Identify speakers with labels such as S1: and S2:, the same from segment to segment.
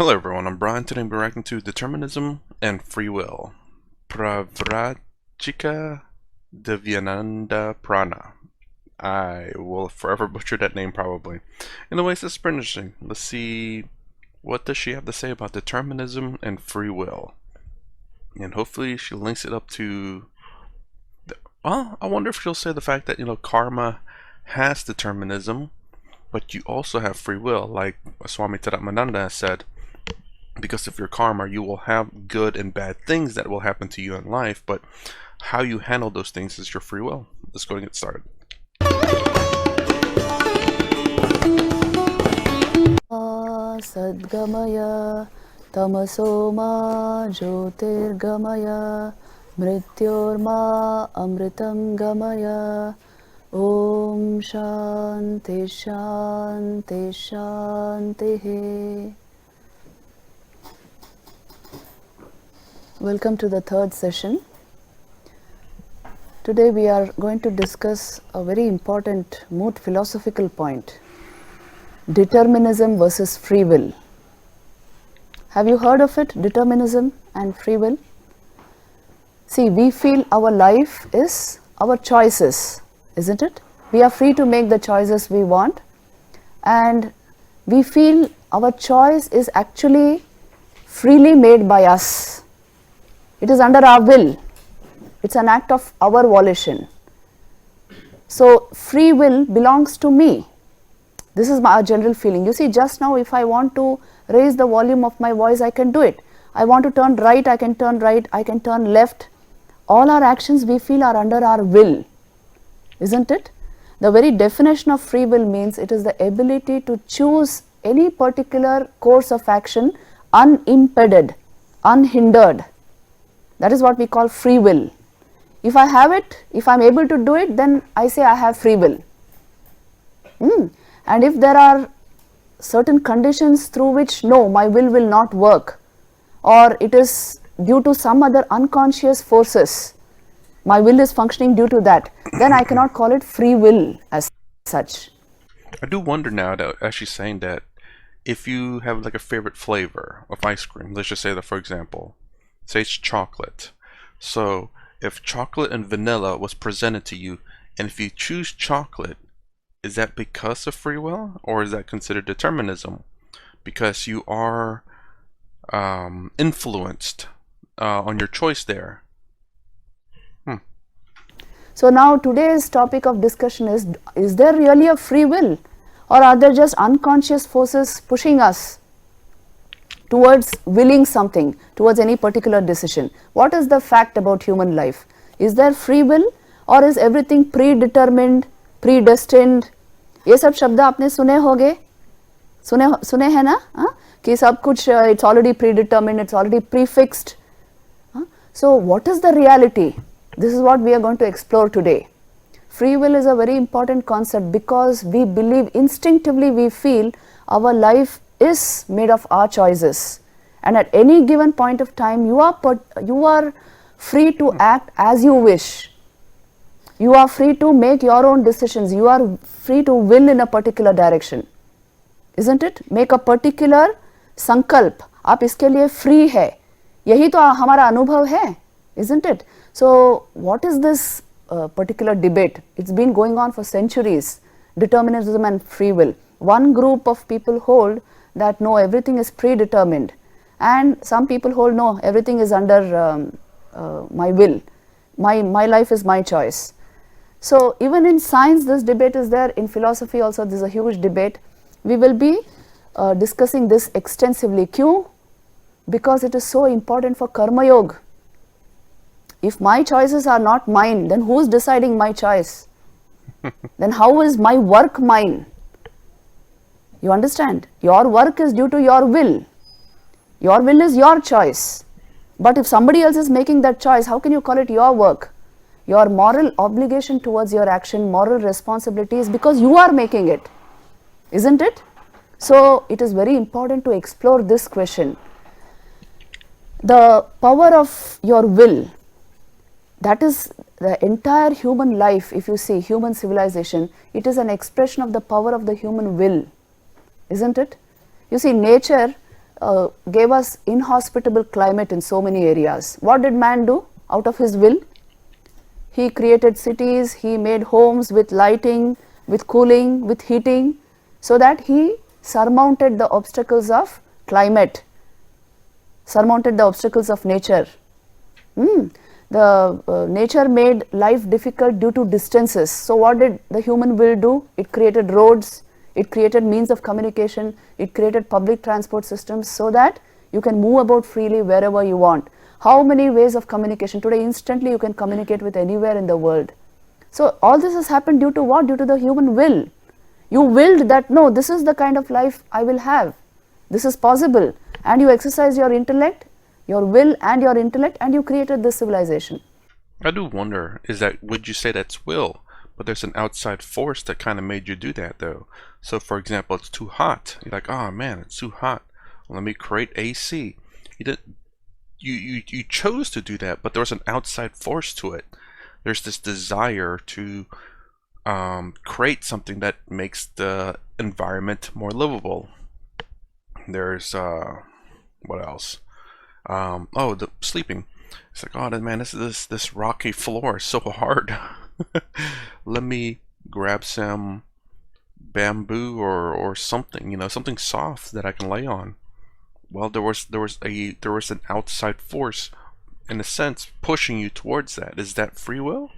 S1: Hello everyone, I'm Brian. Today we're reacting to Determinism and Free Will. Pravrajika Devyananda Prana. I will forever butcher that name probably. Anyways, this is pretty interesting. Let's see what does she have to say about determinism and free will. And hopefully she links it up to well, I wonder if she'll say the fact that, karma has determinism, but you also have free will, like Swami Teramananda has said. Because of your karma, you will have good and bad things that will happen to you in life, but how you handle those things is your free will. Let's go and get started.
S2: Sadgamaya tamasoma jyotirgamaya mrityorma amritam gamaya om shanti shanti shanti. Welcome to the third session. Today we are going to discuss a very important, more philosophical point: determinism versus free will. Have you heard of it, determinism and free will? See, we feel our life is our choices, isn't it? We are free to make the choices we want, and we feel our choice is actually freely made by us. It is under our will. It's an act of our volition. So free will belongs to me. This is my general feeling. You see, just now if I want to raise the volume of my voice, I can do it. I want to turn right, I can turn right, I can turn left. All our actions we feel are under our will, isn't it? The very definition of free will means it is the ability to choose any particular course of action unimpeded, unhindered. That is what we call free will. If I have it, if I am able to do it, then I say I have free will. And if there are certain conditions through which no, my will not work, or it is due to some other unconscious forces, my will is functioning due to that, then I cannot call it free will as such.
S1: I do wonder now that as she's saying that, if you have like a favorite flavor of ice cream, let's just say that, for example, say it's chocolate. So if chocolate and vanilla was presented to you, and if you choose chocolate, is that because of free will, or is that considered determinism? Because you are influenced on your choice there.
S2: So now today's topic of discussion is there really a free will, or are there just unconscious forces pushing us towards willing something, towards any particular decision? What is the fact about human life? Is there free will, or is everything predetermined, predestined? ये सब शब्द आपने सुने होंगे, सुने हैं ना, कि सब कुछ it's already predetermined, it's already prefixed. So what is the reality? This is what we are going to explore today. Free will is a very important concept because we believe, instinctively we feel our life is made of our choices, and at any given point of time you are free to act as you wish. You are free to make your own decisions. You are free to will in a particular direction, isn't it? Make a particular sankalp. आप इसके लिए free है. यही तो हमारा अनुभव है, isn't it? So what is this particular debate? It's been going on for centuries. Determinism and free will. One group of people hold that no, everything is predetermined, and some people hold no, everything is under my will. My life is my choice. So even in science this debate is there. In philosophy also there is a huge debate. We will be discussing this extensively. Kyun? Because it is so important for karma yoga. If my choices are not mine, then who is deciding my choice? Then how is my work mine? You understand? Your work is due to your will. Your will is your choice. But if somebody else is making that choice, how can you call it your work? Your moral obligation towards your action, moral responsibility is because you are making it, isn't it? So it is very important to explore this question. The power of your will, that is the entire human life. If you see human civilization, it is an expression of the power of the human will, isn't it? You see, nature gave us inhospitable climate in so many areas. What did man do out of his will? He created cities, he made homes with lighting, with cooling, with heating, so that he surmounted the obstacles of climate, surmounted the obstacles of nature. The nature made life difficult due to distances. So what did the human will do? It created roads, it created means of communication, it created public transport systems so that you can move about freely wherever you want. How many ways of communication? Today instantly you can communicate with anywhere in the world. So all this has happened due to what? Due to the human will. You willed that no, this is the kind of life I will have. This is possible, and you exercise your intellect, your will and your intellect, and you created this civilization.
S1: I do wonder, would you say that's will? But there's an outside force that kind of made you do that, though. So, for example, it's too hot. You're like, oh man, it's too hot. Well, let me create AC. You chose to do that, but there was an outside force to it. There's this desire to create something that makes the environment more livable. There's what else? Oh, the sleeping. It's like, oh man, this rocky floor is so hard. Let me grab some bamboo or something, something soft that I can lay on. Well, there was an outside force, in a sense, pushing you towards that. Is that free will?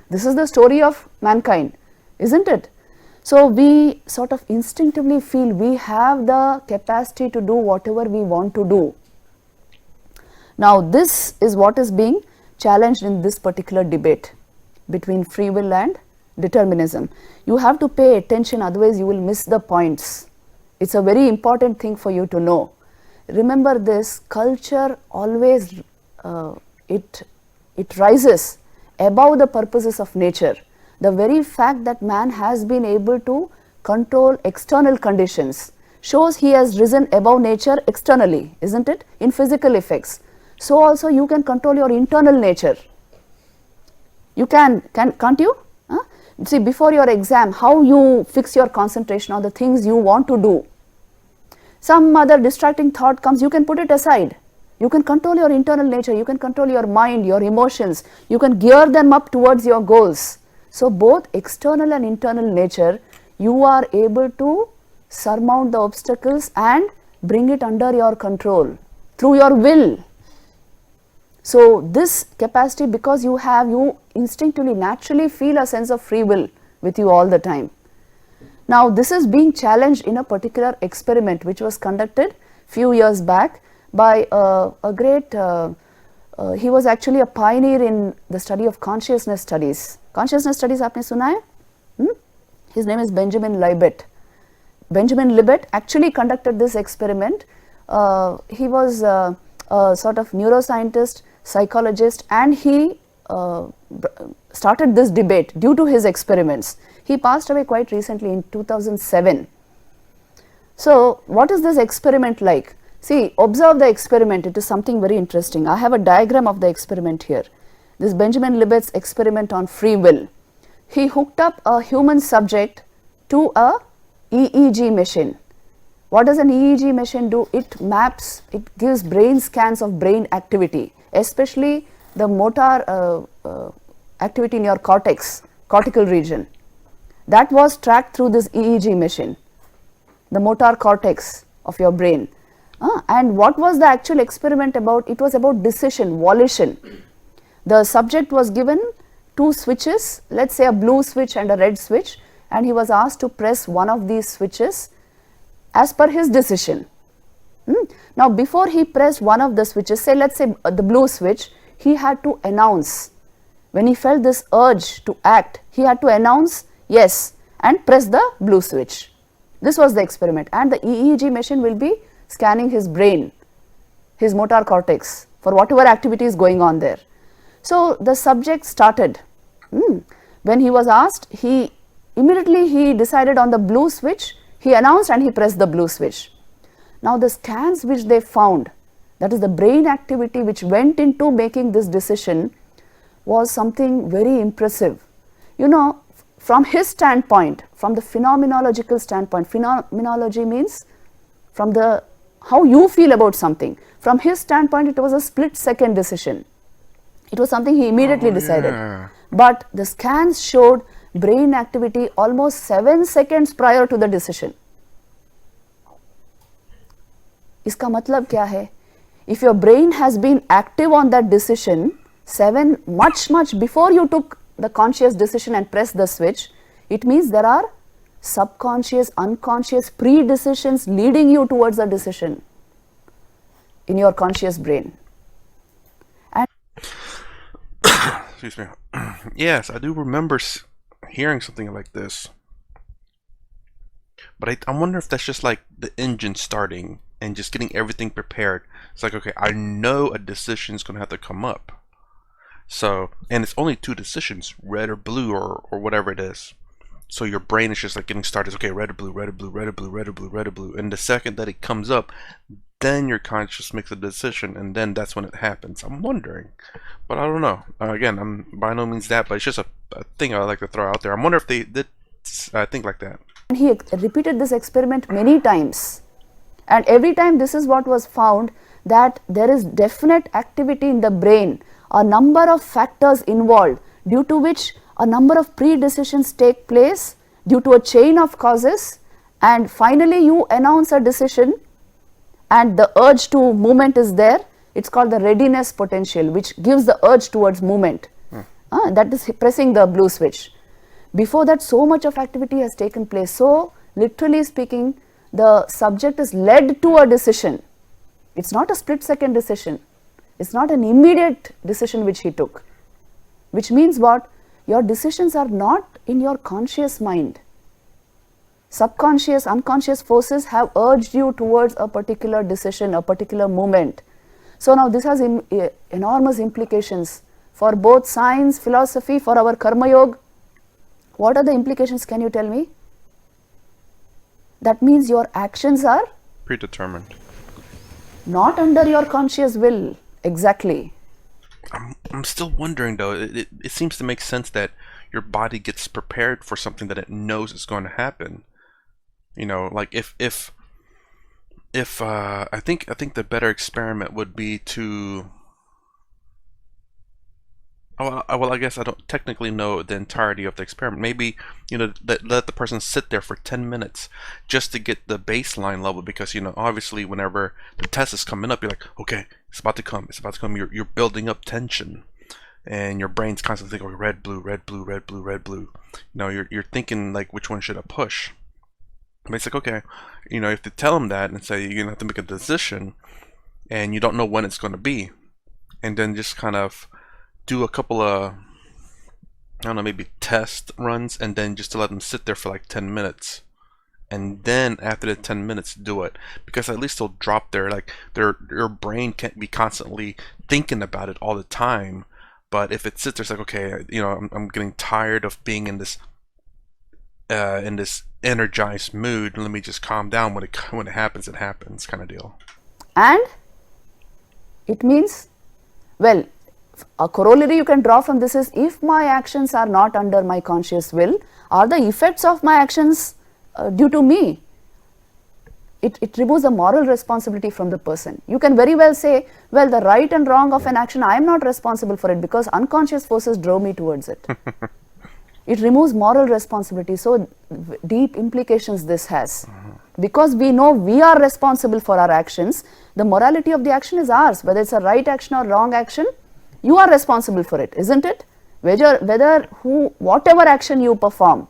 S2: This is the story of mankind, isn't it? So we sort of instinctively feel we have the capacity to do whatever we want to do. Now this is what is being challenged in this particular debate between free will and determinism. You have to pay attention, otherwise you will miss the points. It's a very important thing for you to know. Remember this, culture always it rises above the purposes of nature. The very fact that man has been able to control external conditions shows he has risen above nature externally, isn't it? In physical effects. So also you can control your internal nature. You can't you? Huh? See, before your exam, how you fix your concentration on the things you want to do. Some other distracting thought comes, you can put it aside. You can control your internal nature, you can control your mind, your emotions, you can gear them up towards your goals. So both external and internal nature, you are able to surmount the obstacles and bring it under your control through your will. So this capacity, because you instinctively, naturally feel a sense of free will with you all the time. Now this is being challenged in a particular experiment which was conducted few years back by a great, he was actually a pioneer in the study of consciousness studies. Consciousness studies आपने सुना है? His name is Benjamin Libet. Benjamin Libet actually conducted this experiment. He was a sort of neuroscientist, psychologist, and he started this debate due to his experiments. He passed away quite recently in 2007. So what is this experiment like? See, observe the experiment. It is something very interesting. I have a diagram of the experiment here. This Benjamin Libet's experiment on free will. He hooked up a human subject to a EEG machine. What does an EEG machine do? It maps, it gives brain scans of brain activity, especially the motor activity in your cortical region. That was tracked through this EEG machine, the motor cortex of your brain. And what was the actual experiment about? It was about decision, volition. The subject was given two switches, let's say a blue switch and a red switch, and he was asked to press one of these switches as per his decision. Now before he pressed one of the switches, say let's say the blue switch, he had to announce. When he felt this urge to act, he had to announce yes and press the blue switch. This was the experiment, and the EEG machine will be scanning his brain, his motor cortex, for whatever activity is going on there. So the subject started. When he was asked, he immediately decided on the blue switch, he announced and he pressed the blue switch. Now the scans which they found, that is the brain activity which went into making this decision, was something very impressive. You know, from his standpoint, from the phenomenological standpoint, phenomenology means from the how you feel about something. From his standpoint, it was a split-second decision. It was something he immediately decided.
S1: Yeah.
S2: But the scans showed brain activity almost 7 seconds prior to the decision. इसका मतलब क्या है? If your brain has been active on that decision much before you took the conscious decision and pressed the switch, it means there are subconscious, unconscious pre-decisions leading you towards the decision in your conscious brain. And
S1: Excuse me. Yes, I do remember hearing something like this. But I wonder if that's just like the engine starting and just getting everything prepared. It's like, okay, I know a decision is going to have to come up. So, and it's only 2 decisions, red or blue or whatever it is. So your brain is just like getting started. Okay, red or blue, red or blue, red or blue, red or blue, red or blue. And the second that it comes up, then your conscious makes a decision, and then that's when it happens. I'm wondering, but I don't know. Again, I'm by no means that, but it's just a thing I like to throw out there. I'm wondering if they did think like that.
S2: he repeated this experiment many times, and every time this is what was found, that there is definite activity in the brain, a number of factors involved, due to which a number of pre-decisions take place due to a chain of causes, and finally you announce a decision and the urge to movement is there. It's called the readiness potential, which gives the urge towards movement. That is pressing the blue switch. Before that, so much of activity has taken place. So, literally speaking, the subject is led to a decision. It's not a split-second decision. It's not an immediate decision which he took. Which means what? Your decisions are not in your conscious mind. Subconscious, unconscious forces have urged you towards a particular decision, a particular movement. So now this has enormous implications for both science, philosophy, for our karma yoga. What are the implications? Can you tell me? That means your actions are
S1: Predetermined.
S2: not under your conscious will. Exactly.
S1: I'm still wondering though. It seems to make sense that your body gets prepared for something that it knows is going to happen. You know, like if I think the better experiment would be to. Well, I guess I don't technically know the entirety of the experiment. Maybe, you know, let the person sit there for 10 minutes just to get the baseline level, because, you know, obviously whenever the test is coming up, you're like, okay, it's about to come. You're building up tension, and your brain's constantly going red, blue, red, blue, red, blue, red, blue. You know, you're thinking like, which one should I push? But it's like, okay, you know, if they tell them that and say you're gonna have to make a decision, and you don't know when it's going to be, and then just kind of do a couple of, I don't know, maybe test runs, and then just to let them sit there for like 10 minutes, and then after the 10 minutes do it, because at least they'll drop their brain can't be constantly thinking about it all the time. But if it sits there, it's like, okay, you know, I'm getting tired of being in this energized mood, let me just calm down. When it happens, it happens, kind of deal.
S2: And it means, well, a corollary you can draw from this is, if my actions are not under my conscious will, are the effects of my actions due to me? It removes the moral responsibility from the person. You can very well say, well, the right and wrong of an action, I am not responsible for it because unconscious forces drove me towards it. It removes moral responsibility. So deep implications this has. Because we know we are responsible for our actions, the morality of the action is ours. Whether it's a right action or wrong action, you are responsible for it, isn't it? Whatever action you perform,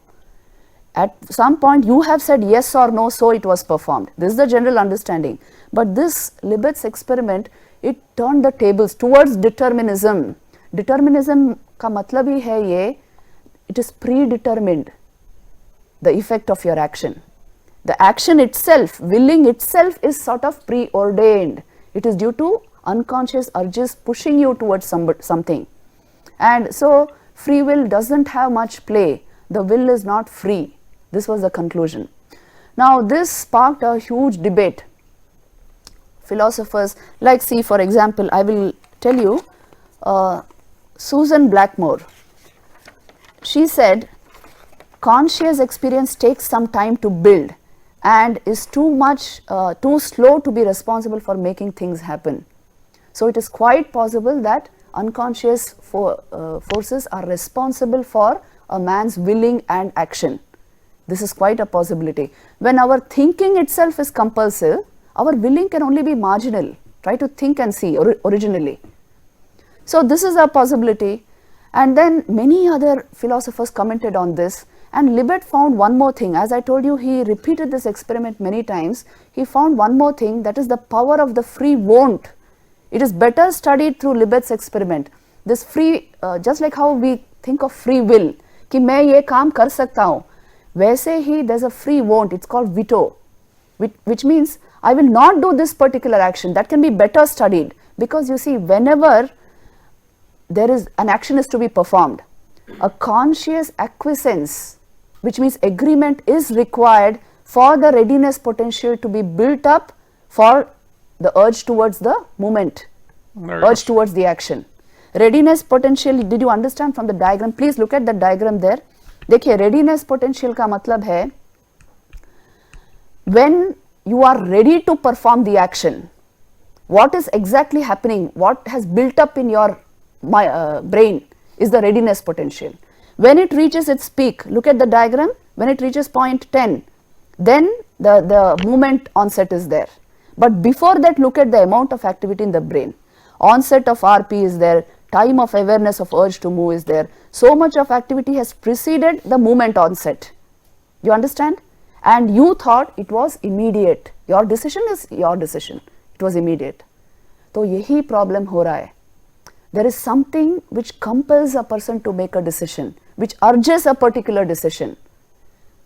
S2: at some point you have said yes or no, so it was performed. This is the general understanding. But this Libet's experiment, it turned the tables towards determinism. Determinism का मतलब ही है ये, it is predetermined, the effect of your action. The action itself, willing itself, is sort of preordained. It is due to unconscious urges pushing you towards something. And so free will doesn't have much play. The will is not free. This was the conclusion. Now this sparked a huge debate. Philosophers, like, see, for example, I will tell you, Susan Blackmore, she said conscious experience takes some time to build, and is too slow to be responsible for making things happen. So it is quite possible that unconscious forces are responsible for a man's willing and action. This is quite a possibility. When our thinking itself is compulsive, our willing can only be marginal. Try to think and see originally. So this is a possibility, and then many other philosophers commented on this, and Libet found one more thing. As I told you, he repeated this experiment many times. He found one more thing, that is the power of the free won't. It is better studied through Libet's experiment. This free, just like how we think of free will, कि मैं ये काम कर सकता हूँ, वैसे ही there's a free won't, it's called veto, which means I will not do this particular action. That can be better studied, because you see, whenever there is an action is to be performed, a conscious acquiescence, which means agreement, is required for the readiness potential to be built up for the urge towards the movement, urge towards the action. Readiness potential, did you understand from the diagram? Please look at the diagram there. देखिए, readiness potential का मतलब है when you are ready to perform the action, what is exactly happening, what has built up in your brain is the readiness potential. When it reaches its peak, look at the diagram, when it reaches point 10, then the movement onset is there. But before that, look at the amount of activity in the brain. Onset of RP is there, time of awareness of urge to move is there. So much of activity has preceded the movement onset. You understand? And you thought it was immediate. Your decision is your decision. It was immediate. तो यही problem हो रहा है. There is something which compels a person to make a decision, which urges a particular decision.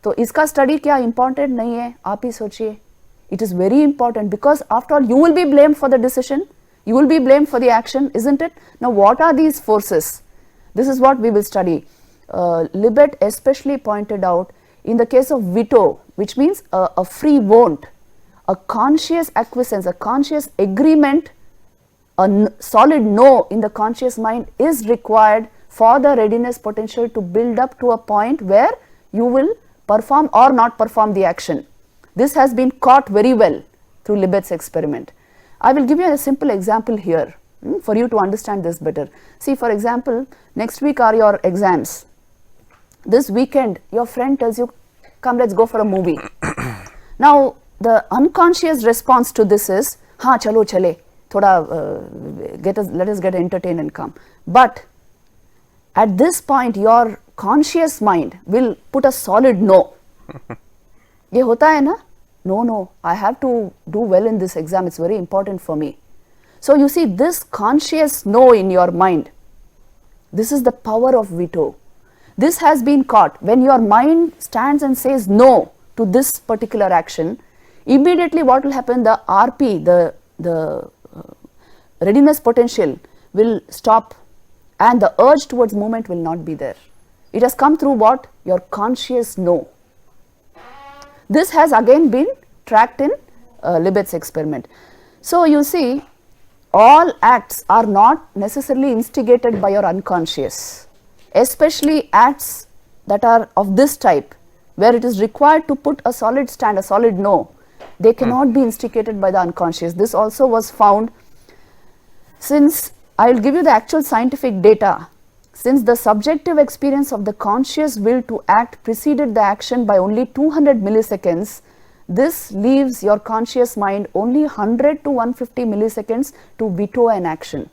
S2: तो इसका study क्या important नहीं है? आप ही सोचिए. It is very important, because after all you will be blamed for the decision, you will be blamed for the action, isn't it? Now what are these forces? This is what we will study. Libet especially pointed out, in the case of veto, which means a free won't, a conscious acquiescence, a conscious agreement, a solid no in the conscious mind is required for the readiness potential to build up to a point where you will perform or not perform the action. This has been caught very well through Libet's experiment. I will give you a simple example here for you to understand this better. See, for example, next week are your exams. This weekend, your friend tells you, come, let's go for a movie. Now, the unconscious response to this is, हाँ चलो चले, थोड़ा let us get entertained and come. But at this point, your conscious mind will put a solid no. ये होता है ना? No, I have to do well in this exam, it's very important for me. So you see, this conscious no in your mind, this is the power of veto. This has been caught. When your mind stands and says no to this particular action, immediately what will happen? The RP, the readiness potential will stop, and the urge towards movement will not be there. It has come through what? Your conscious no. This has again been tracked in Libet's experiment. So you see, all acts are not necessarily instigated by your unconscious, especially acts that are of this type, where it is required to put a solid stand, a solid no. They cannot be instigated by the unconscious. This also was found, since I will give you the actual scientific data. Since the subjective experience of the conscious will to act preceded the action by only 200 milliseconds, this leaves your conscious mind only 100 to 150 milliseconds to veto an action.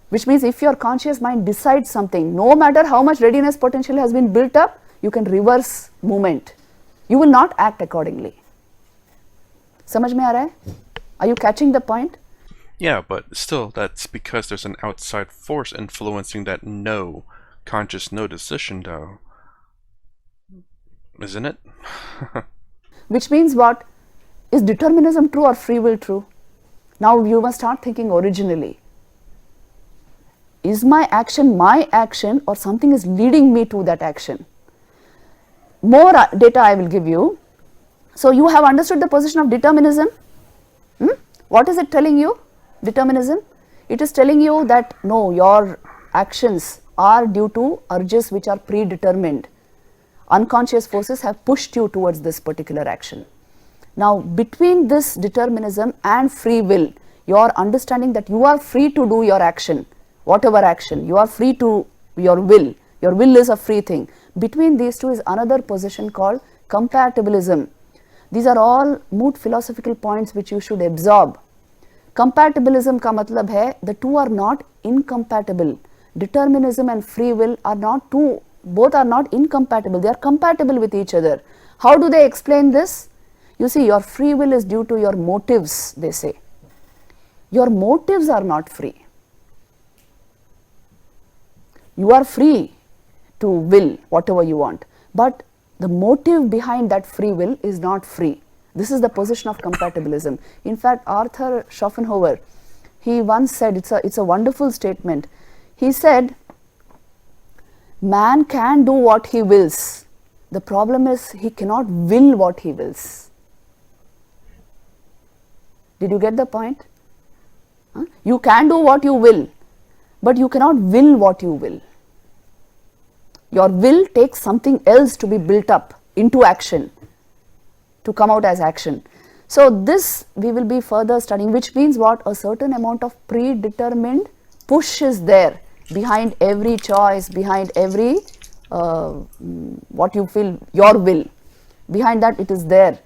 S2: Which means if your conscious mind decides something, no matter how much readiness potential has been built up, you can reverse movement. You will not act accordingly. समझ में आ रहा है? Are you catching the point?
S1: Yeah, but still, that's because there's an outside force influencing that no, conscious no decision, though. Isn't it?
S2: Which means what? Is determinism true or free will true? Now you must start thinking originally. Is my action or something is leading me to that action? More data I will give you. So you have understood the position of determinism. What is it telling you? Determinism? It is telling you that no, your actions are due to urges which are predetermined. unconscious forces have pushed you towards this particular action. Now, between this determinism and free will, your understanding that you are free to do your action, whatever action, you are free to your will is a free thing. Between these two is another position called compatibilism. These are all moot philosophical points which you should absorb. Compatibilism का मतलब है the two are not incompatible. Determinism and free will are not two, both are not incompatible, they are compatible with each other. How do they explain this? You see, your free will is due to your motives, they say. Your motives are not free. You are free to will whatever you want, but the motive behind that free will is not free. This is the position of compatibilism. In fact, Arthur Schopenhauer, he once said, it's a wonderful statement. He said, man can do what he wills. The problem is he cannot will what he wills. Did you get the point? Huh? You can do what you will, but you cannot will what you will. Your will takes something else to be built up into action, to come out as action. So this we will be further studying, which means what? A certain amount of predetermined push is there behind every choice, behind every what you feel, your will. Behind that it is there.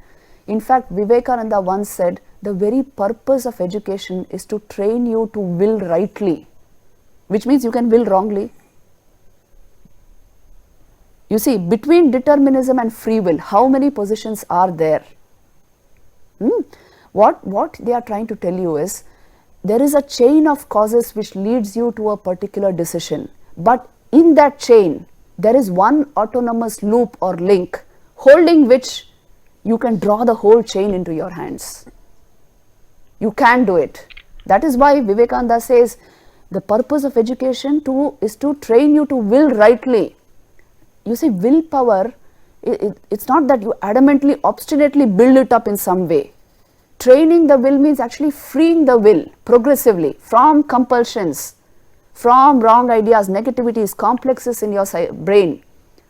S2: In fact, Vivekananda once said, the very purpose of education is to train you to will rightly, which means you can will wrongly. You see, between determinism and free will, how many positions are there? What they are trying to tell you is, there is a chain of causes which leads you to a particular decision, but in that chain, there is one autonomous loop or link, holding which you can draw the whole chain into your hands. You can do it. That is why Vivekananda says, the purpose of education is to train you to will rightly. You see, willpower, it's not that you adamantly, obstinately build it up in some way. Training the will means actually freeing the will progressively from compulsions, from wrong ideas, negativities, complexes in your brain.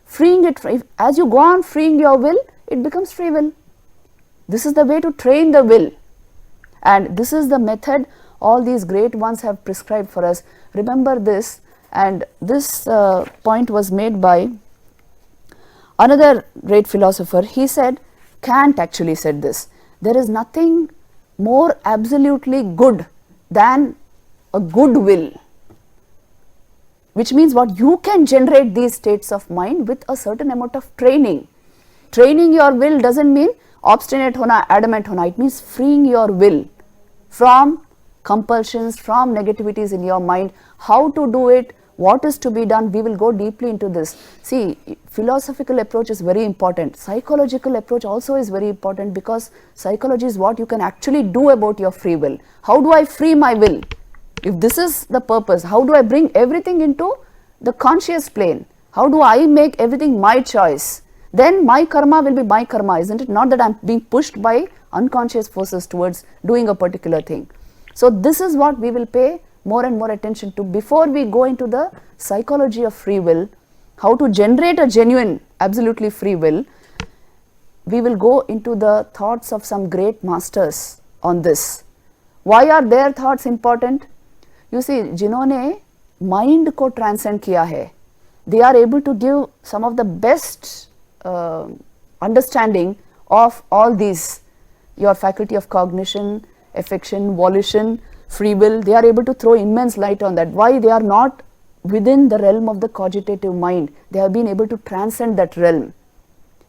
S2: Freeing it, as you go on freeing your will, it becomes free will. This is the way to train the will. And this is the method all these great ones have prescribed for us. Remember this, and this point was made by another great philosopher. He said, Kant actually said this, there is nothing more absolutely good than a good will, which means what? You can generate these states of mind with a certain amount of training. Training your will doesn't mean obstinate hona, adamant hona, it means freeing your will from compulsions, from negativities in your mind. How to do it, what is to be done, we will go deeply into this. See, philosophical approach is very important. Psychological approach also is very important, because psychology is what you can actually do about your free will. How do I free my will? If this is the purpose, how do I bring everything into the conscious plane? How do I make everything my choice? Then my karma will be my karma, isn't it? Not that I am being pushed by unconscious forces towards doing a particular thing. So this is what we will pay more and more attention to before we go into the psychology of free will, how to generate a genuine, absolutely free will. We will go into the thoughts of some great masters on this. Why are their thoughts important? You see, जिन्होंने mind को transcend किया है, they are able to give some of the best understanding of all these, your faculty of cognition, affection, volition, free will. They are able to throw immense light on that. Why? They are not within the realm of the cogitative mind. They have been able to transcend that realm.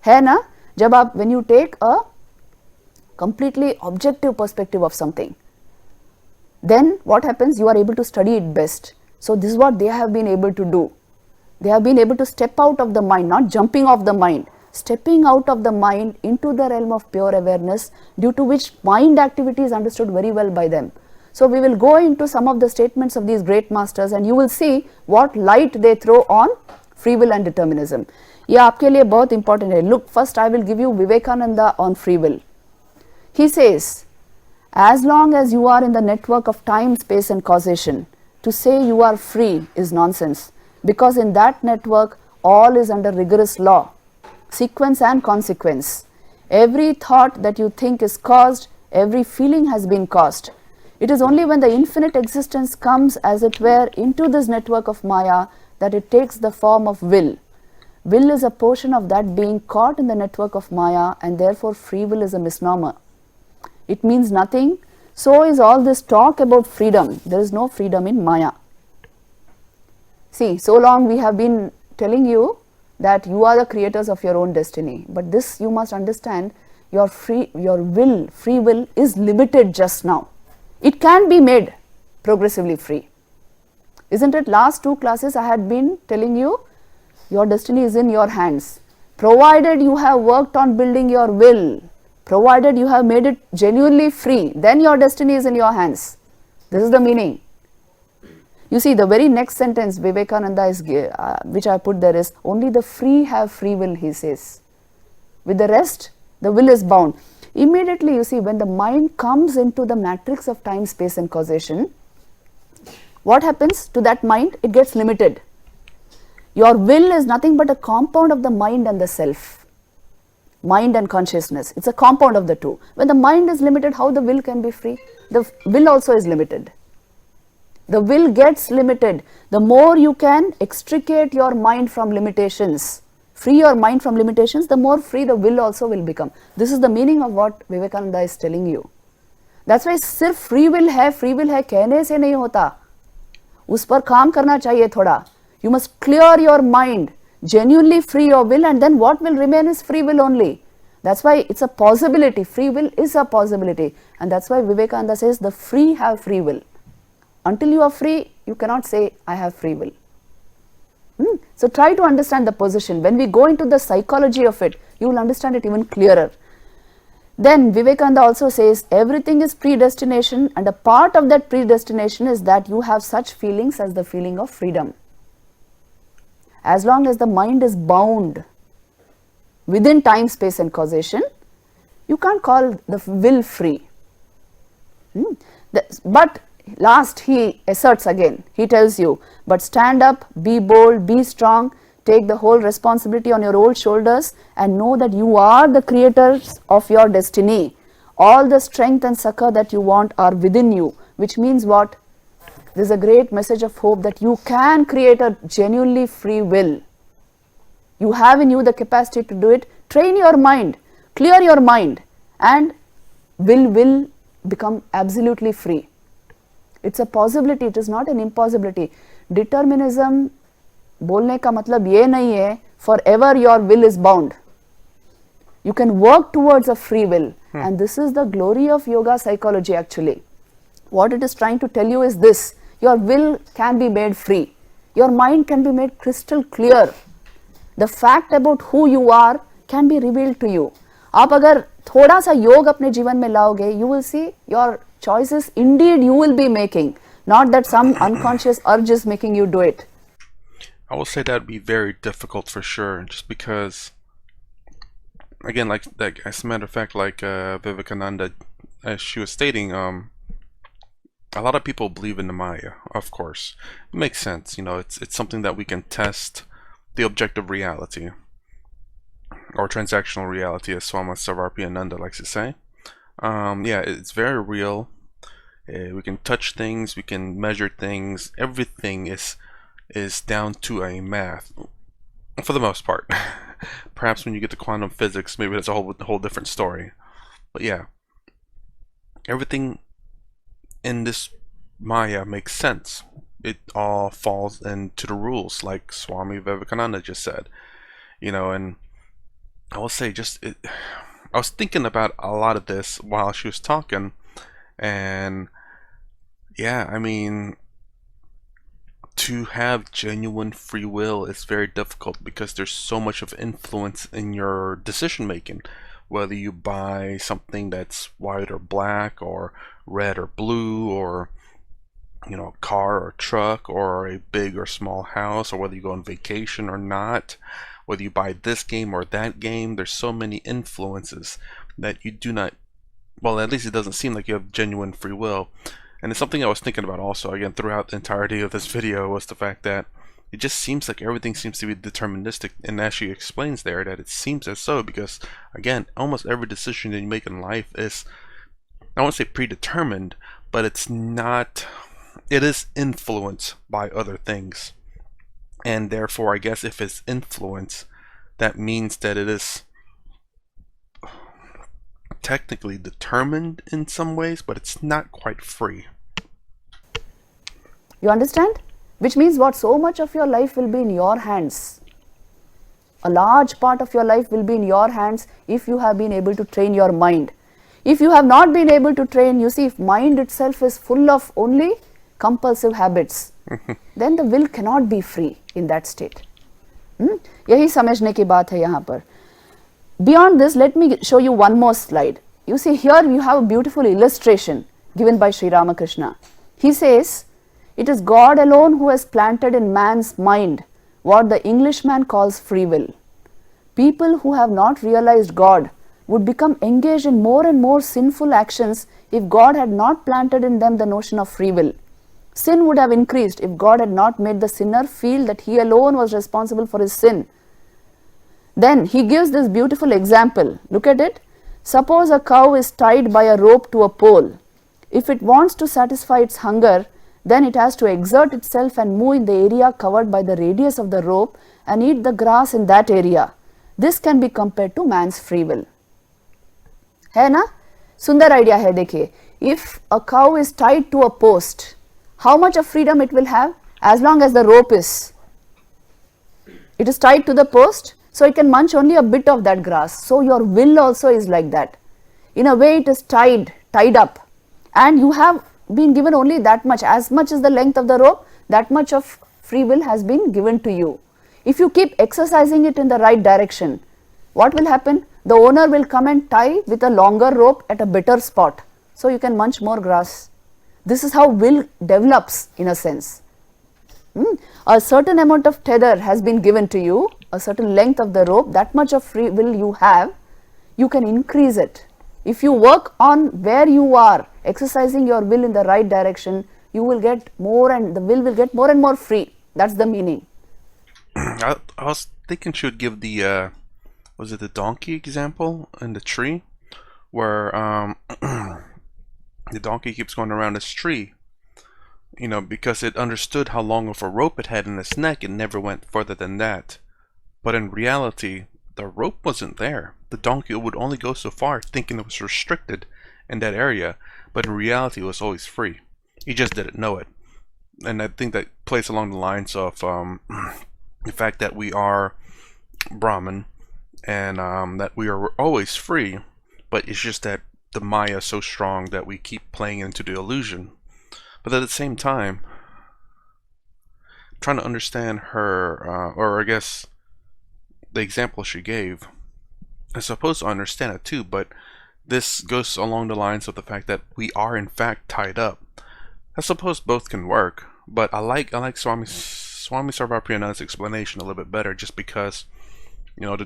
S2: है ना? जब आप, when you take a completely objective perspective of something, then what happens? You are able to study it best. So this is what they have been able to do. They have been able to step out of the mind, not jumping off the mind, stepping out of the mind into the realm of pure awareness, due to which mind activity is understood very well by them. So we will go into some of the statements of these great masters, and you will see what light they throw on free will and determinism. ये आपके लिए बहुत important है. Look, first I will give you Vivekananda on free will. He says, as long as you are in the network of time, space and causation, to say you are free is nonsense, because in that network all is under rigorous law. sequence and consequence. Every thought that you think is caused, every feeling has been caused. It is only when the infinite existence comes, as it were, into this network of Maya that it takes the form of will. Will is a portion of that being caught in the network of Maya, and therefore free will is a misnomer. It means nothing. So is all this talk about freedom. There is no freedom in Maya. See, so long we have been telling you that you are the creators of your own destiny, but this you must understand, your free will is limited just now. It can be made progressively free. Isn't it? Last 2 classes I had been telling you, your destiny is in your hands, provided you have worked on building your will, provided you have made it genuinely free, then your destiny is in your hands. This is the meaning. You see, the very next sentence Vivekananda is, which I put there is, only the free have free will, he says. With the rest, the will is bound. Immediately, you see, when the mind comes into the matrix of time, space and causation, what happens to that mind? It gets limited. Your will is nothing but a compound of the mind and the self. Mind and consciousness. It's a compound of the two. When the mind is limited, how the will can be free? The will also is limited. The will gets limited. The more you can extricate your mind from limitations, free your mind from limitations, the more free the will also will become. This is the meaning of what Vivekananda is telling you. That's why सिर्फ free will है कहने से नहीं होता. उस पर काम करना चाहिए थोड़ा. You must clear your mind, genuinely free your will, and then what will remain is free will only. That's why it's a possibility. Free will is a possibility. And that's why Vivekananda says the free have free will. Until you are free, you cannot say, I have free will. So try to understand the position. When we go into the psychology of it, you will understand it even clearer. Then Vivekananda also says, everything is predestination, and a part of that predestination is that you have such feelings as the feeling of freedom. As long as the mind is bound within time, space and causation, you can't call the will free. But last he asserts again, he tells you, but stand up, be bold, be strong, take the whole responsibility on your own shoulders and know that you are the creators of your destiny. All the strength and succor that you want are within you, which means what? There is a great message of hope that you can create a genuinely free will. You have in you the capacity to do it. Train your mind, clear your mind, and will become absolutely free. It's a possibility, it is not an impossibility. Determinism बोलने का मतलब ये नहीं है forever your will is bound. You can work towards a free will, and this is the glory of yoga psychology actually. What it is trying to tell you is this: your will can be made free. Your mind can be made crystal clear. The fact about who you are can be revealed to you. आप अगर थोड़ा सा योग अपने जीवन में लाओगे, you will see your choices indeed you will be making, not that some unconscious urge is making you do it.
S1: I will say that would be very difficult for sure, just because, again, like as a matter of fact, like Vivekananda, as she was stating, a lot of people believe in the Maya. Of course, it makes sense. You know, it's something that we can test the objective reality, or transactional reality, as Swami Sarvarpiyananda likes to say. Yeah, it's very real. We can touch things, we can measure things. Everything is down to a math, for the most part. Perhaps when you get to quantum physics, maybe that's a whole different story. But yeah, everything in this Maya makes sense. It all falls into the rules, like Swami Vivekananda just said. You know, and I will say, I was thinking about a lot of this while she was talking, and yeah, I mean, to have genuine free will is very difficult because there's so much of influence in your decision making, whether you buy something that's white or black or red or blue, or you know, a car or a truck, or a big or small house, or whether you go on vacation or not, whether you buy this game or that game. There's so many influences that you do not, well, at least it doesn't seem like you have genuine free will. And it's something I was thinking about also, again, throughout the entirety of this video, was the fact that it just seems like everything seems to be deterministic, and as she explains there, that it seems as so because, again, almost every decision that you make in life is, I won't say predetermined, but it's not, it is influenced by other things. And therefore, I guess if it's influence, that means that it is technically determined in some ways, but it's not quite free.
S2: You understand? Which means what? So much of your life will be in your hands. A large part of your life will be in your hands if you have been able to train your mind. If you have not been able to train, you see, if mind itself is full of only compulsive habits, then the will cannot be free in that state. यही समझने की बात है यहाँ पर. Beyond this, let me show you one more slide. You see, here you have a beautiful illustration given by Sri Ramakrishna. He says, it is God alone who has planted in man's mind what the Englishman calls free will. People who have not realized God would become engaged in more and more sinful actions if God had not planted in them the notion of free will. Sin would have increased if God had not made the sinner feel that he alone was responsible for his sin. Then he gives this beautiful example. Look at it. Suppose a cow is tied by a rope to a pole. If it wants to satisfy its hunger, then it has to exert itself and move in the area covered by the radius of the rope and eat the grass in that area. This can be compared to man's free will. है ना? सुंदर idea है. देखिए, if a cow is tied to a post, how much of freedom it will have? As long as the rope is, it is tied to the post, so it can munch only a bit of that grass. So your will also is like that. In a way, it is tied up, and you have been given only that much. As much as the length of the rope, that much of free will has been given to you. If you keep exercising it in the right direction, what will happen? The owner will come and tie with a longer rope at a better spot, so you can munch more grass. This is how will develops in a sense. A certain amount of tether has been given to you, a certain length of the rope, that much of free will you have, you can increase it. If you work on where you are, exercising your will in the right direction, you will get more, and the will get more and more free. That's the meaning.
S1: I was thinking she would give the, was it the donkey example in the tree? Where the donkey keeps going around this tree, you know, because it understood how long of a rope it had in its neck and never went further than that. But in reality, the rope wasn't there. The donkey would only go so far, thinking it was restricted in that area, but in reality it was always free. He just didn't know it. And I think that plays along the lines of the fact that we are Brahman, and that we are always free, but it's just that the Maya is so strong that we keep playing into the illusion. But at the same time, trying to understand her, or I guess the example she gave, I'm supposed to understand it too, but this goes along the lines of the fact that we are in fact tied up. I suppose both can work, but I like Swami Sarvapriyananda's explanation a little bit better, just because, you know,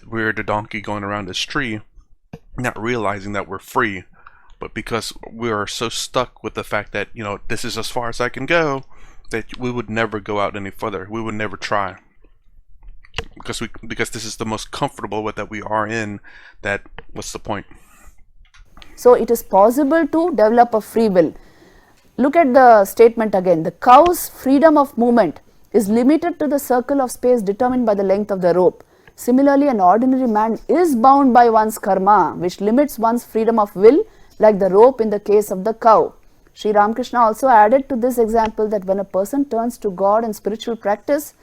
S1: we're the donkey going around this tree, not realizing that we're free, but because we are so stuck with the fact that, you know, this is as far as I can go, that we would never go out any further. We would never try, because this is the most comfortable with that we are in. That what's the point?
S2: So it is possible to develop a free will. Look at the statement again. The cow's freedom of movement is limited to the circle of space determined by the length of the rope. Similarly, an ordinary man is bound by one's karma, which limits one's freedom of will, like the rope in the case of the cow. Sri Ramakrishna also added to this example that when a person turns to God in spiritual practice,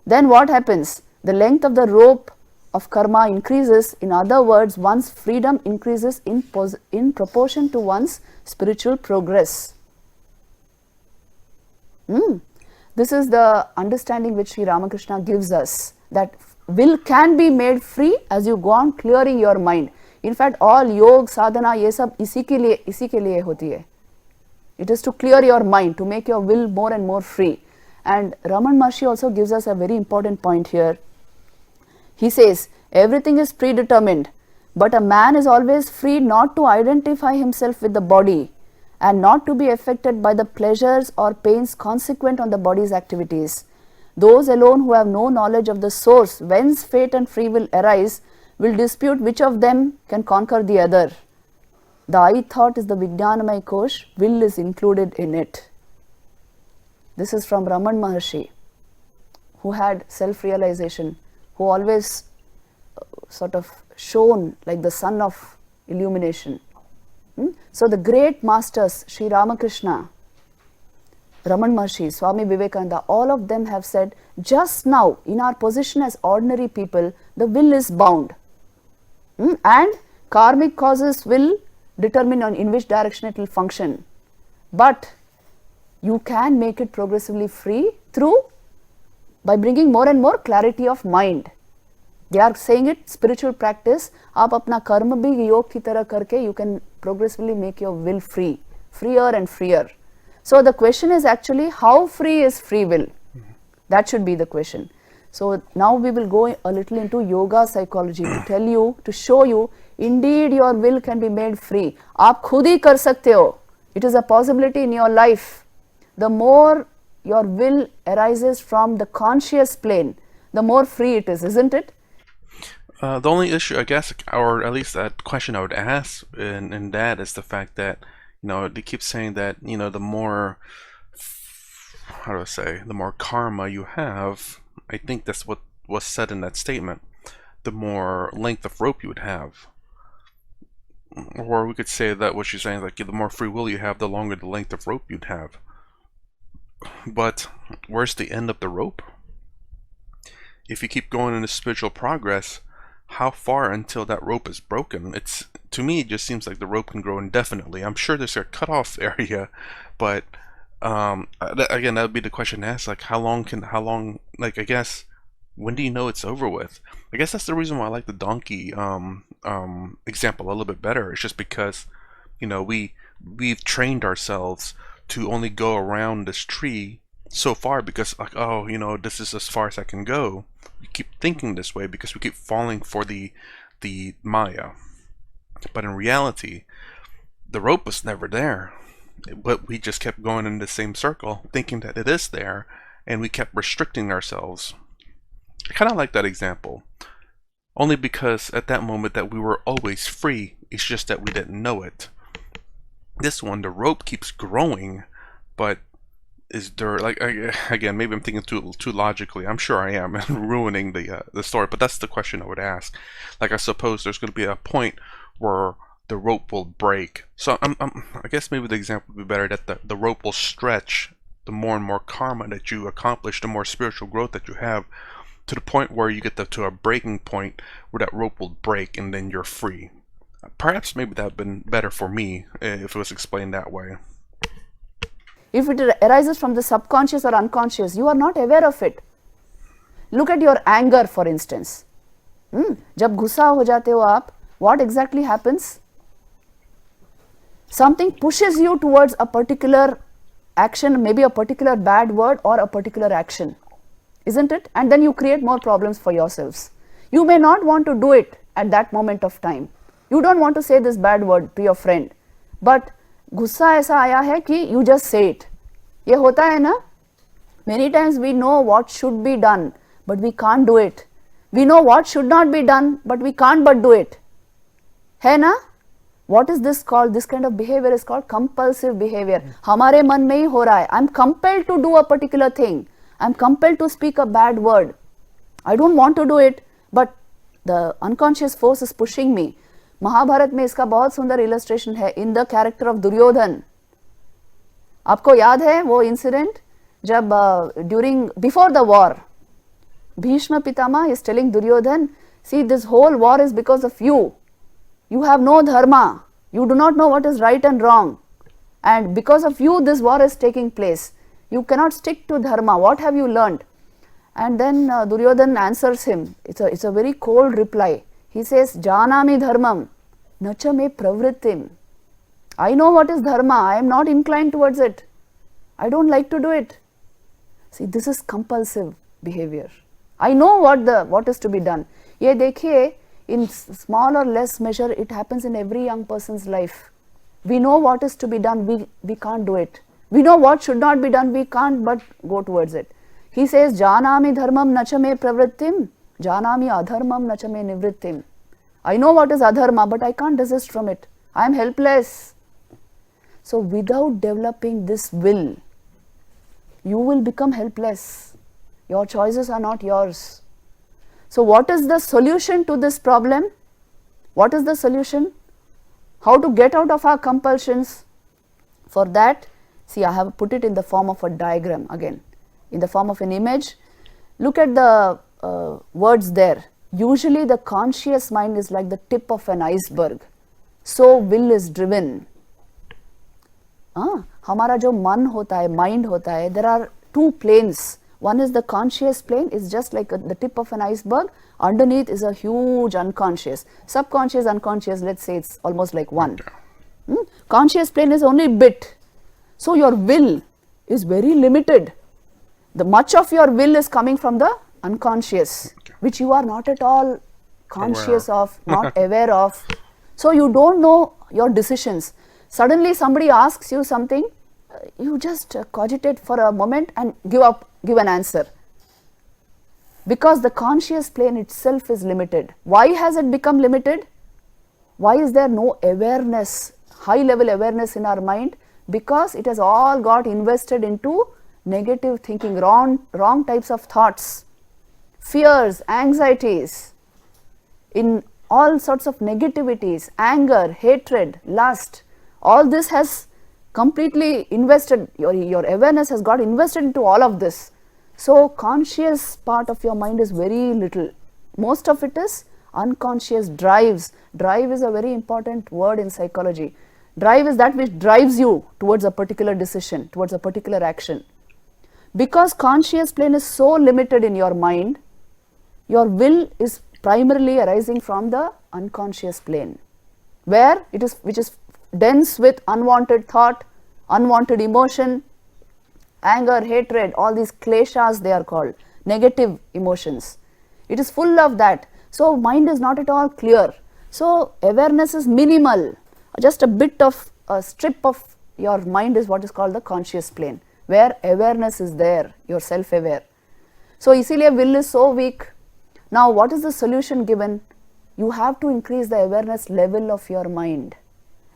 S2: then what happens? The length of the rope of karma increases. In other words, one's freedom increases in proportion to one's spiritual progress. This is the understanding which Sri Ramakrishna gives us, that will can be made free as you go on clearing your mind. In fact, all yog, sadhana, ये सब इसी के लिए होती है. It is to clear your mind, to make your will more and more free. And Raman Maharshi also gives us a very important point here. He says, everything is predetermined, but a man is always free not to identify himself with the body and not to be affected by the pleasures or pains consequent on the body's activities. Those alone who have no knowledge of the source whence fate and free will arise will dispute which of them can conquer the other. The I thought is the Vijnanamaya Kosh, will is included in it. This is from Raman Maharshi, who had self-realization, who always sort of shone like the sun of illumination. So the great masters, Sri Ramakrishna, Raman Maharshi, Swami Vivekananda, all of them have said, just now in our position as ordinary people, the will is bound. And karmic causes will determine in which direction it will function. But you can make it progressively free by bringing more and more clarity of mind. They are saying it spiritual practice. आप अपना कर्म भी योग की तरह करके you can progressively make your will free, freer and freer. So the question is actually how free is free will? That should be the question. So now we will go a little into yoga psychology to tell you, to show you, indeed your will can be made free. आप खुद ही कर सकते हो. It is a possibility in your life. The more your will arises from the conscious plane, the more free it is, isn't it?
S1: The only issue, I guess, or at least that question I would ask in that is the fact that, they keep saying that, the more, how do I say, the more karma you have, I think that's what was said in that statement, the more length of rope you would have. Or we could say that what she's saying is like, the more free will you have, the longer the length of rope you'd have. But where's the end of the rope? If you keep going into spiritual progress, how far until that rope is broken? To me, it just seems like the rope can grow indefinitely. I'm sure there's a cutoff area, but again, that would be the question to ask. Like, how long? Like, I guess, when do you know it's over with? I guess that's the reason why I like the donkey example a little bit better. It's just because, we've trained ourselves to only go around this tree so far because, like, oh, this is as far as I can go. We keep thinking this way because we keep falling for the Maya. But in reality, the rope was never there. But we just kept going in the same circle, thinking that it is there, and we kept restricting ourselves. I kind of like that example. Only because at that moment that we were always free, it's just that we didn't know it. This one, the rope keeps growing, but is there, like, again, maybe I'm thinking too logically. I'm sure I am, and ruining the story. But that's the question I would ask. Like, I suppose there's going to be a point where the rope will break. So I guess maybe the example would be better that the rope will stretch. The more and more karma that you accomplish, the more spiritual growth that you have, to the point where you get to a breaking point where that rope will break, and then you're free. Perhaps maybe that would have been better for me if it was explained that way.
S2: If it arises from the subconscious or unconscious, you are not aware of it. Look at your anger, for instance. जब गुस्सा हो जाते हो आप, what exactly happens? Something pushes you towards a particular action, maybe a particular bad word or a particular action, isn't it? And then you create more problems for yourselves. You may not want to do it at that moment of time. You don't want to say this bad word to your friend, but गुस्सा ऐसा आया है कि you just say it. ये होता है ना? Many times we know what should be done, but we can't do it. We know what should not be done, but we can't but do it. है ना? What is this called? This kind of behavior is called compulsive behavior. हमारे मन में ही हो रहा है. I'm compelled to do a particular thing. I'm compelled to speak a bad word. I don't want to do it, but the unconscious force is pushing me. Mahabharat में इसका बहुत सुंदर इलस्ट्रेशन है in the character of Duryodhana. आपको याद है वो incident जब before the war Bhishma Pitamah is telling Duryodhana, see this whole war is because of you. You have no dharma. You do not know what is right and wrong. And because of you, this war is taking place. You cannot stick to dharma. What have you learned? And then Duryodhan answers him. It's a very cold reply. He says, Janami dharmam, nacha me pravrittim. I know what is dharma. I am not inclined towards it. I don't like to do it. See, this is compulsive behavior. I know what is to be done. Ye dekhiye, in small or less measure, it happens in every young person's life. We know what is to be done, we can't do it. We know what should not be done, we can't but go towards it. He says, Janami dharmam nacha me pravrittim, janami adharmam nacha me nivrittim. I know what is adharma, but I can't desist from it. I am helpless. So without developing this will, you will become helpless. Your choices are not yours. So what is the solution to this problem? What is the solution? How to get out of our compulsions? For that, see, I have put it in the form of a diagram again, in the form of an image. Look at the words there. Usually the conscious mind is like the tip of an iceberg. So will is driven. हमारा जो मन होता है, mind होता है, there are two planes. One is the conscious plane, is just like the tip of an iceberg. Underneath is a huge unconscious. Subconscious, unconscious, let's say it's almost like one. Conscious plane is only bit. So your will is very limited. The much of your will is coming from the unconscious, which you are not at all conscious of, not aware of. So you don't know your decisions. Suddenly somebody asks you something, you just cogitate for a moment and give an answer. Because the conscious plane itself is limited. Why has it become limited? Why is there no awareness, high level awareness in our mind? Because it has all got invested into negative thinking, wrong types of thoughts, fears, anxieties, in all sorts of negativities, anger, hatred, lust. All this has completely invested, your awareness has got invested into all of this. So conscious part of your mind is very little. Most of it is unconscious drives. Drive is a very important word in psychology. Drive is that which drives you towards a particular decision, towards a particular action. Because conscious plane is so limited in your mind, your will is primarily arising from the unconscious plane, where it is, which is dense with unwanted thought, unwanted emotion, anger, hatred, all these kleshas they are called, negative emotions. It is full of that. So mind is not at all clear. So awareness is minimal. Just a bit of a strip of your mind is what is called the conscious plane, where awareness is there, you are self-aware. So इसीलिए will is so weak. Now what is the solution given? You have to increase the awareness level of your mind.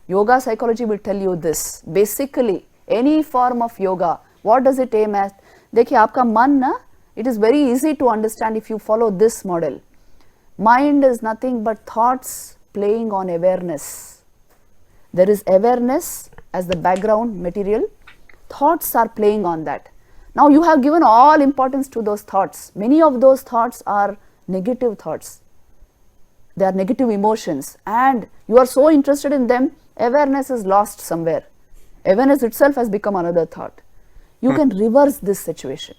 S2: Yoga psychology will tell you this. Basically, any form of yoga, what does it aim at? देखिए आपका मन ना, it is very easy to understand if you follow this model. Mind is nothing but thoughts playing on awareness. There is awareness as the background material. Thoughts are playing on that. Now you have given all importance to those thoughts. Many of those thoughts are negative thoughts. They are negative emotions and you are so interested in them, awareness is lost somewhere. Awareness itself has become another thought. You can reverse this situation.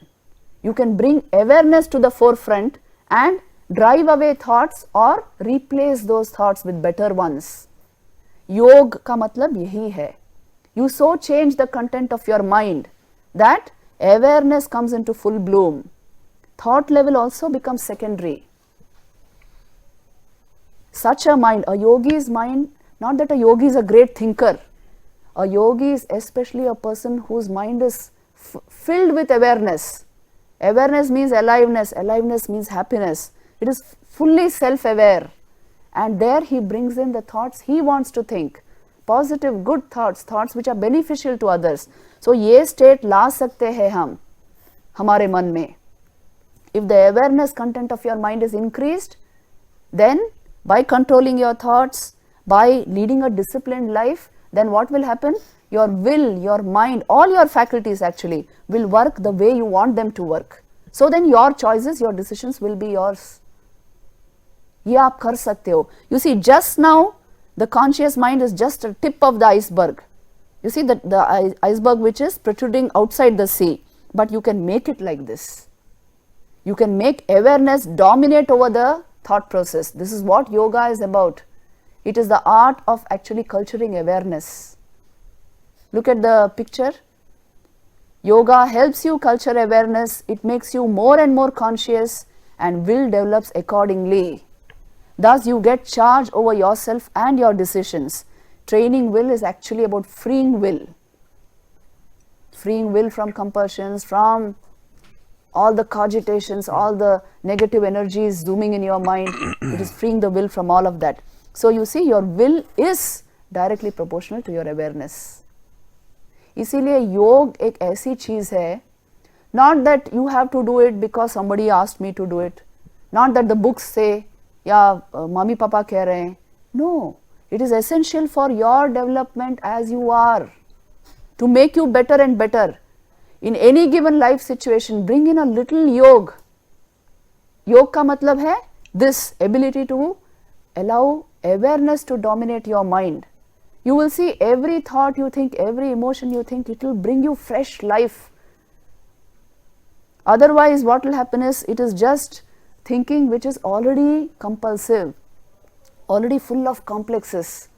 S2: You can bring awareness to the forefront and drive away thoughts or replace those thoughts with better ones. योग का मतलब यही है. You so change the content of your mind that awareness comes into full bloom. Thought level also becomes secondary. Such a mind, a yogi's mind, not that a yogi is a great thinker. A yogi is especially a person whose mind is filled with awareness. Awareness means aliveness, aliveness means happiness. It is fully self-aware. And there he brings in the thoughts he wants to think. Positive, good thoughts, thoughts which are beneficial to others. So ये state ला सकते हैं हम हमारे मन में. If the awareness content of your mind is increased, then by controlling your thoughts, by leading a disciplined life, then what will happen? Your will, your mind, all your faculties actually will work the way you want them to work. So then your choices, your decisions will be yours. ये आप कर सकते हो. You see, just now the conscious mind is just a tip of the iceberg. You see the iceberg which is protruding outside the sea, but you can make it like this. You can make awareness dominate over the thought process. This is what yoga is about. It is the art of actually culturing awareness. Look at the picture. Yoga helps you culture awareness. It makes you more and more conscious and will develops accordingly. Thus you get charge over yourself and your decisions. Training will is actually about freeing will. Freeing will from compulsions, from all the cogitations, all the negative energies zooming in your mind. It is freeing the will from all of that. So you see, your will is directly proportional to your awareness. इसीलिए योग एक ऐसी चीज है, not that you have to do it because somebody asked me to do it, not that the books say या mummy papa कह रहे हैं. No, it is essential for your development as you are, to make you better and better. In any given life situation, bring in a little yoga. योग का मतलब है this ability to allow awareness to dominate your mind. You will see every thought you think, every emotion you think, it will bring you fresh life. Otherwise, what will happen is, it is just thinking which is already compulsive, already full of complexes,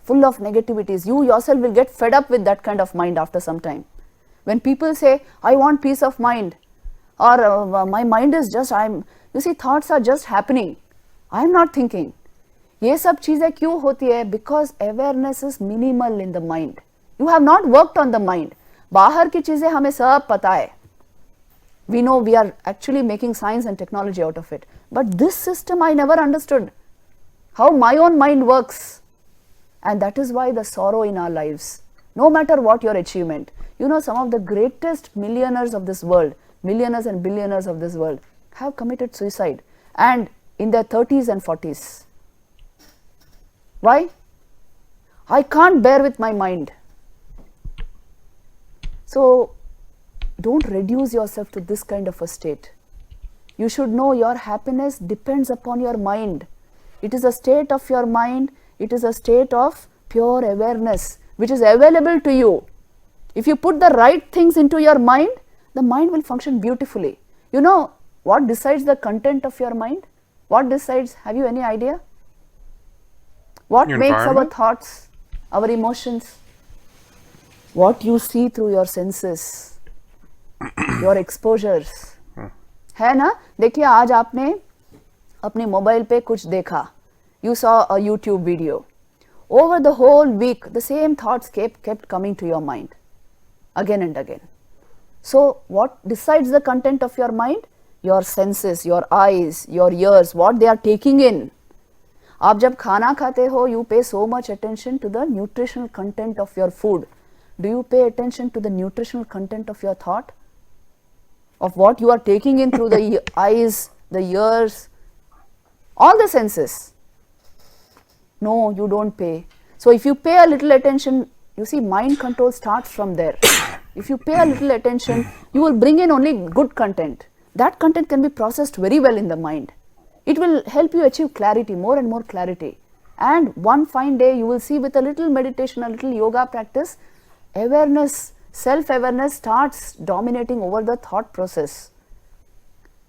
S2: full of negativities. You yourself will get fed up with that kind of mind after some time. When people say, I want peace of mind, or my mind is just, you see, thoughts are just happening. I am not thinking. ये सब चीजें क्यों होती है? Because awareness is minimal in the mind. You have not worked on the mind. बाहर की चीजें हमें सब पता है. We know we are actually making science and technology out of it. But this system I never understood. How my own mind works. And that is why the sorrow in our lives. No matter what your achievement. You know, some of the greatest millionaires of this world, millionaires and billionaires of this world, have committed suicide. And in their 30s and 40s. Why? I can't bear with my mind. So, don't reduce yourself to this kind of a state. You should know your happiness depends upon your mind. It is a state of your mind, it is a state of pure awareness, which is available to you. If you put the right things into your mind, the mind will function beautifully. You know what decides the content of your mind? What decides? Have you any idea? What
S1: Your
S2: makes our
S1: environment?
S2: thoughts, our emotions? What you see through your senses, your exposures. है ना? देखिए आज आपने अपने mobile पे कुछ देखा. You saw a YouTube video. Over the whole week, the same thoughts kept coming to your mind again and again. So what decides the content of your mind? Your senses, your eyes, your ears, what they are taking in. आप जब खाना खाते हो, you pay so much attention to the nutritional content of your food. Do you pay attention to the nutritional content of your thought? Of what you are taking in through the eyes, the ears, all the senses? No, you don't pay. So if you pay a little attention, you see, mind control starts from there. If you pay a little attention, you will bring in only good content. That content can be processed very well in the mind. It will help you achieve clarity, more and more clarity. And one fine day you will see, with a little meditation, a little yoga practice, awareness, self-awareness starts dominating over the thought process.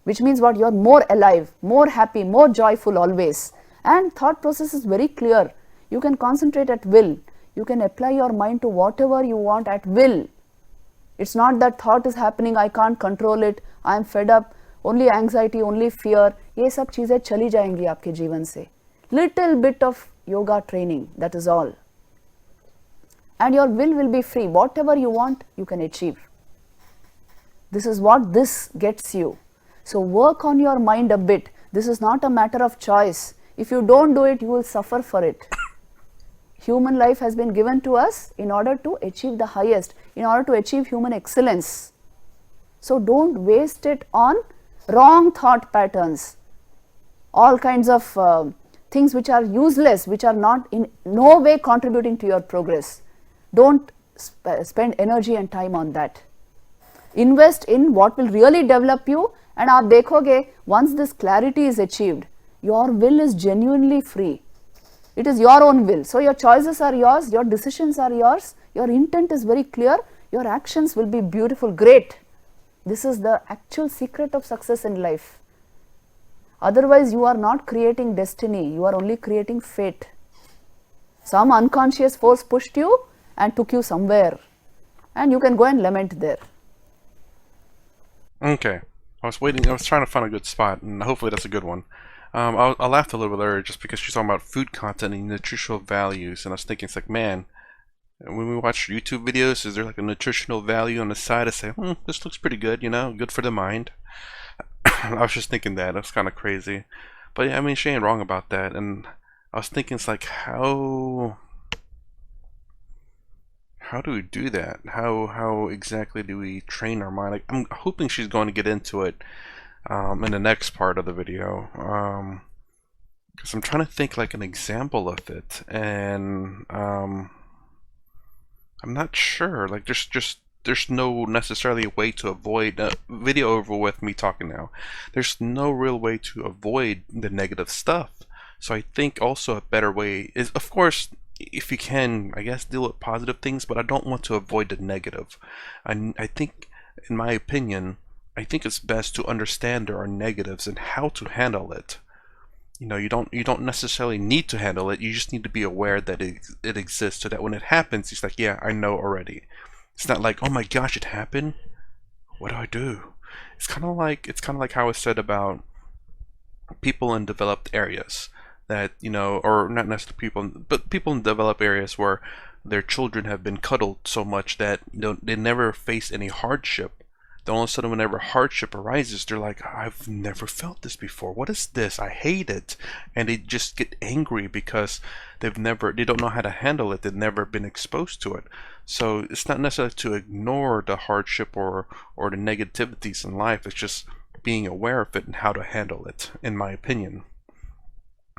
S2: Which means what? You are more alive, more happy, more joyful always. And thought process is very clear. You can concentrate at will. You can apply your mind to whatever you want at will. It's not that thought is happening, I can't control it, I am fed up, only anxiety, only fear. ये सब चीजें चली जाएंगी आपके जीवन से. Little bit of yoga training, that is all. And your will be free. Whatever you want, you can achieve. This is what this gets you. So work on your mind a bit. This is not a matter of choice. If you don't do it, you will suffer for it. Human life has been given to us in order to achieve the highest, in order to achieve human excellence. So don't waste it on wrong thought patterns, all kinds of things which are useless, which are not in no way contributing to your progress. Don't spend energy and time on that. Invest in what will really develop you, and आप देखोगे, once this clarity is achieved, your will is genuinely free. It is your own will. So your choices are yours, your decisions are yours, your intent is very clear, your actions will be beautiful, great. This is the actual secret of success in life. Otherwise, you are not creating destiny, you are only creating fate. Some unconscious force pushed you and took you somewhere, and you can go and lament there.
S1: Okay. I was trying to find a good spot, and hopefully that's a good one. I laughed a little bit earlier just because she's talking about food content and nutritional values, and I was thinking, it's like, man, And when we watch YouTube videos, is there like a nutritional value on the side to say, this looks pretty good, good for the mind? I was just thinking that. That's kind of crazy. But yeah, I mean, she ain't wrong about that. And I was thinking, it's like, how do we do that? How exactly do we train our mind? Like, I'm hoping she's going to get into it in the next part of the video. Because I'm trying to think like an example of it, and I'm not sure. Like, there's no necessarily way to avoid video over with me talking now. There's no real way to avoid the negative stuff. So I think also a better way is, of course, if you can, I guess, deal with positive things, but I don't want to avoid the negative. I think, in my opinion, I think it's best to understand there are negatives and how to handle it. You don't necessarily need to handle it. You just need to be aware that it exists, so that when it happens, it's like, yeah, I know already. It's not like, oh my gosh, it happened. What do I do? It's kind of like how it's said about people in developed areas that, or not necessarily people, but people in developed areas where their children have been cuddled so much that they never face any hardship. Then all of a sudden, whenever hardship arises, they're like, I've never felt this before. What is this? I hate it. And they just get angry because they don't know how to handle it. They've never been exposed to it. So it's not necessarily to ignore the hardship or the negativities in life. It's just being aware of it and how to handle it, in my opinion.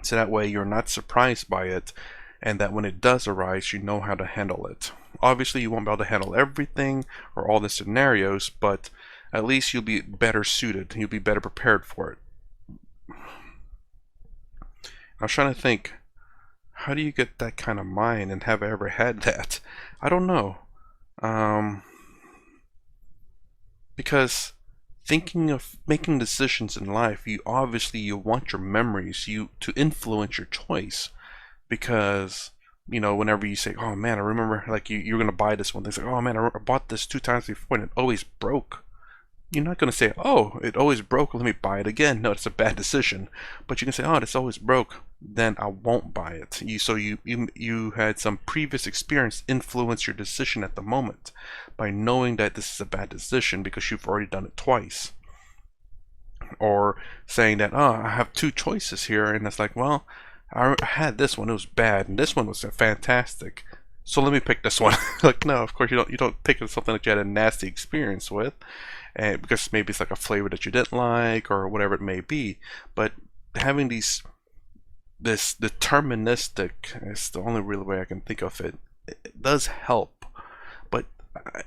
S1: So that way you're not surprised by it, and that when it does arise, you know how to handle it. Obviously, you won't be able to handle everything or all the scenarios, but at least you'll be better suited. You'll be better prepared for it. I was trying to think, how do you get that kind of mind, and have I ever had that? I don't know. Because thinking of making decisions in life, you want your memories to influence your choice. Because whenever you say, oh man, I remember, like, you're gonna buy this one, they say, oh man, I bought this 2 times before and it always broke. You're not gonna say, oh, it always broke, let me buy it again. No, it's a bad decision. But you can say, oh, it's always broke, then I won't buy it. You had some previous experience influence your decision at the moment by knowing that this is a bad decision because you've already done it twice. Or saying that, oh, I have 2 choices here, and it's like, well, I had this one, it was bad, and this one was fantastic, so let me pick this one. Like, no, of course you don't pick something that you had a nasty experience with, and because maybe it's like a flavor that you didn't like or whatever it may be. But having this deterministic is the only real way I can think of it. It does help, but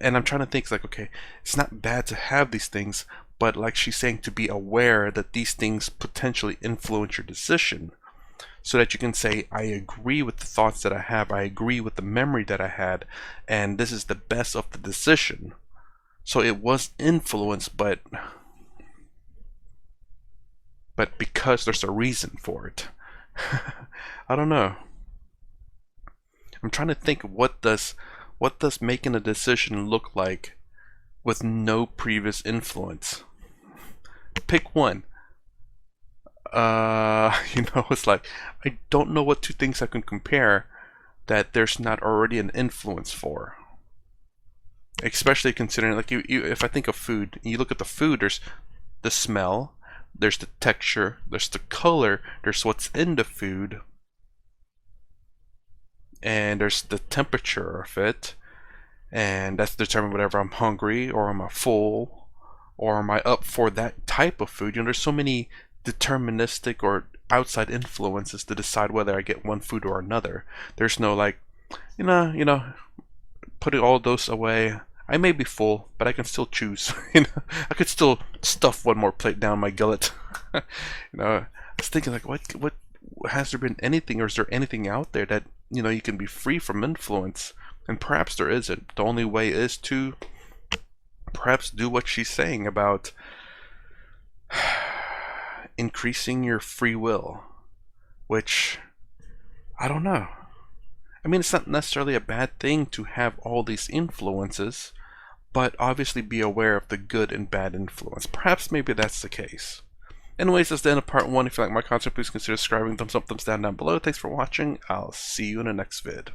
S1: and I'm trying to think, like, okay, it's not bad to have these things, but like she's saying, to be aware that these things potentially influence your decision. So that you can say, I agree with the thoughts that I have, I agree with the memory that I had, and this is the best of the decision. So it was influenced, but because there's a reason for it. I don't know. I'm trying to think, what does making a decision look like with no previous influence? Pick one. It's like, I don't know what 2 things I can compare that there's not already an influence for. Especially considering, like, if I think of food, you look at the food, there's the smell, there's the texture, there's the color, there's what's in the food, and there's the temperature of it, and that's determined whether I'm hungry or am I full or am I up for that type of food. There's so many deterministic or outside influences to decide whether I get one food or another. There's no, like, putting all those away, I may be full, but I can still choose. I could still stuff one more plate down my gullet. I was thinking, like, what has there been anything, or is there anything out there that you can be free from influence? And perhaps there isn't. The only way is to perhaps do what she's saying about increasing your free will, which, I don't know. I mean, it's not necessarily a bad thing to have all these influences, but obviously be aware of the good and bad influence. Perhaps maybe that's the case. Anyways, that's the end of part 1. If you like my content, please consider subscribing, thumbs up, thumbs down below. Thanks for watching. I'll see you in the next vid.